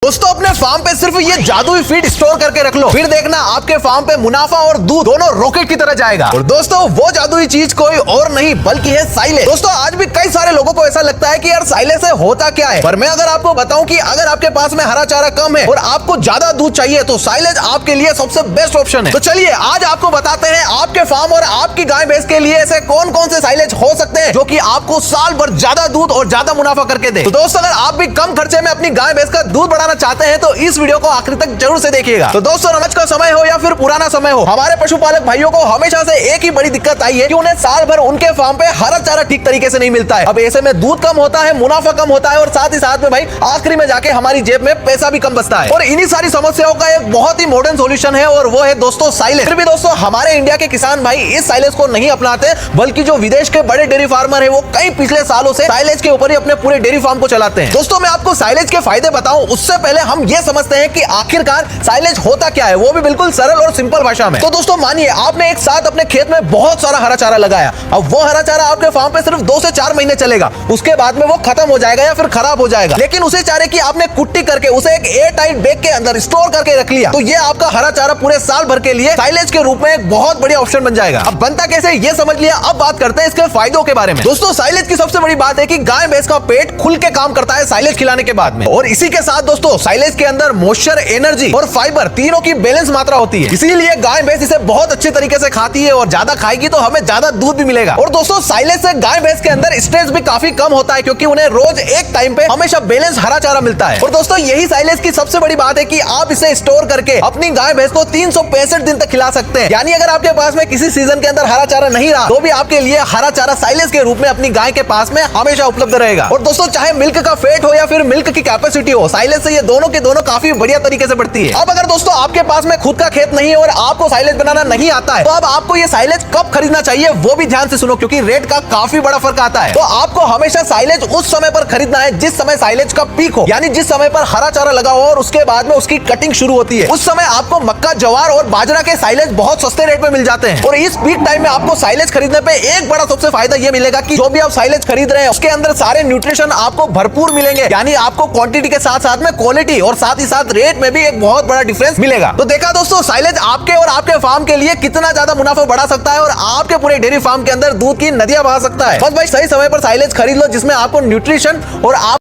दोस्तों अपने फार्म पे सिर्फ ये जादुई फीड स्टोर करके रख लो, फिर देखना आपके फार्म पे मुनाफा और दूध दोनों रॉकेट की तरह जाएगा। और दोस्तों वो जादुई चीज कोई और नहीं बल्कि है साइलेज। दोस्तों आज भी कई सारे लोगों को ऐसा लगता है कि यार साइलेज से होता क्या है, पर मैं अगर आपको बताऊं कि अगर आपके पास में हरा चारा कम है और आपको ज्यादा दूध चाहिए तो साइलेज आपके लिए सबसे बेस्ट ऑप्शन है। तो चलिए आज आपको बताते हैं आपके फार्म और आपकी गाय भैंस के लिए ऐसे कौन कौन से साइलेज हो सकते हैं जो कि आपको साल भर ज्यादा दूध और ज्यादा मुनाफा करके दे। तो दोस्तों अगर आप भी कम खर्चे में अपनी गाय भैंस का दूध बढ़ाना चाहते हैं तो इस वीडियो को आखिर तक जरूर से देखिएगा। तो दोस्तों रमज का समय हो या फिर पुराना समय हो, हमारे पशुपालक भाइयों को हमेशा से एक ही बड़ी दिक्कत आई है कि उन्हें साल भर उनके फार्म पे हरा चारा ठीक तरीके से नहीं मिलता है। अब ऐसे में दूध कम होता है, मुनाफा कम होता है और साथ ही साथ में भाई आखिरी में जाके हमारी जेब में पैसा भी कम बचता है। और इन्हीं सारी समस्याओं का एक बहुत ही मॉडर्न सोल्यूशन है और वो है दोस्तों साइलेज। फिर भी दोस्तों हमारे इंडिया के किसान भाई इस साइलेज को नहीं अपनाते, बल्कि जो विदेश के बड़े डेयरी फार्मर है वो कई पिछले सालों से साइलेज के ऊपर ही अपने पूरे डेयरी फार्म को चलाते हैं। दोस्तों मैं आपको साइलेज के फायदे बताऊं उससे पहले हम ये समझते हैं कि आखिरकार साइलेज होता क्या है, वो भी बिल्कुल सरल और सिंपल भाषा में। तो दोस्तों मानिए आपने एक साथ अपने खेत में बहुत सारा हरा चारा लगाया। अब वो हरा चारा आपके फार्म पे सिर्फ 2 से 4 महीने चलेगा, उसके बाद में वो खत्म हो जाएगा या फिर खराब हो जाएगा। लेकिन उसे चारे की आपने कुट्टी करके उसे एक एयर टाइट बैग के अंदर स्टोर करके रख लिया तो ये आपका हरा चारा पूरे साल भर के लिए साइलेज के रूप में एक बहुत बढ़िया ऑप्शन बन जाएगा। अब बनता कैसे ये समझ लिया, अब बात करते हैं इसके फायदों के बारे में। दोस्तों साइलेज की सबसे बड़ी बात है कि गाय भैंस का पेट खुल के काम करता है साइलेज खिलाने के बाद में। और इसी के साथ दोस्तों साइलेज के अंदर मॉइस्चर, एनर्जी और फाइबर तीनों की बैलेंस मात्रा होती है, इसीलिए गाय भैंस इसे बहुत अच्छे तरीके से खाती है और ज्यादा खाएगी तो हमें ज्यादा दूध भी मिलेगा। और दोस्तों साइलेज से गाय भैंस के अंदर स्ट्रेस भी काफी कम होता है क्योंकि उन्हें रोज एक टाइम पे हमेशा बैलेंस हरा चारा मिलता है। और दोस्तों यही साइलेज की सबसे बड़ी बात है कि आप इसे स्टोर करके अपनी गाय भैंस को 365 दिन तक खिला सकते हैं। यानी अगर आपके पास में किसी सीजन के अंदर हरा चारा नहीं रहा तो भी आपके लिए हरा चारा साइलेज के रूप में अपनी गाय के पास में हमेशा उपलब्ध रहेगा। और दोस्तों चाहे मिल्क का फेट हो या फिर मिल्क की कैपेसिटी हो, साइलेज से ये दोनों के दोनों काफी बढ़िया तरीके से बढ़ती है। अब अगर दोस्तों आपके पास में खुद का खेत नहीं है और आपको साइलेज बनाना नहीं आता है तो अब आपको ये साइलेज कब खरीदना चाहिए वो भी ध्यान से सुनो, क्योंकि रेट का काफी बड़ा फर्क आता है। तो आपको हमेशा साइलेज उस समय पर खरीदना है जिस समय साइलेज का पीक हो, यानी जिस समय पर हरा चारा लगा हो और उसके बाद में उसकी कटिंग शुरू होती है। उस समय आपको मक्का, जवार और बाजरा के साइलेज बहुत सस्ते रेट में मिल जाते हैं। और इस पीक टाइम में आपको साइलेज खरीदने पे एक बड़ा सबसे फायदा ये मिलेगा कि जो भी आप साइलेज खरीद रहे हैं उसके अंदर सारे न्यूट्रिशन आपको भरपूर मिलेंगे, यानी आपको क्वांटिटी के साथ साथ में क्वालिटी और साथ ही साथ रेट में भी एक बहुत बड़ा डिफरेंस मिलेगा। तो देखा दोस्तों साइलेज आपके और आपके फार्म के लिए कितना ज्यादा मुनाफा बढ़ा सकता है और आपके पूरे डेयरी फार्म के अंदर दूध की नदियां बहा सकता है। बस भाई सही समय पर साइलेज खरीद लो जिसमें आपको न्यूट्रिशन और आप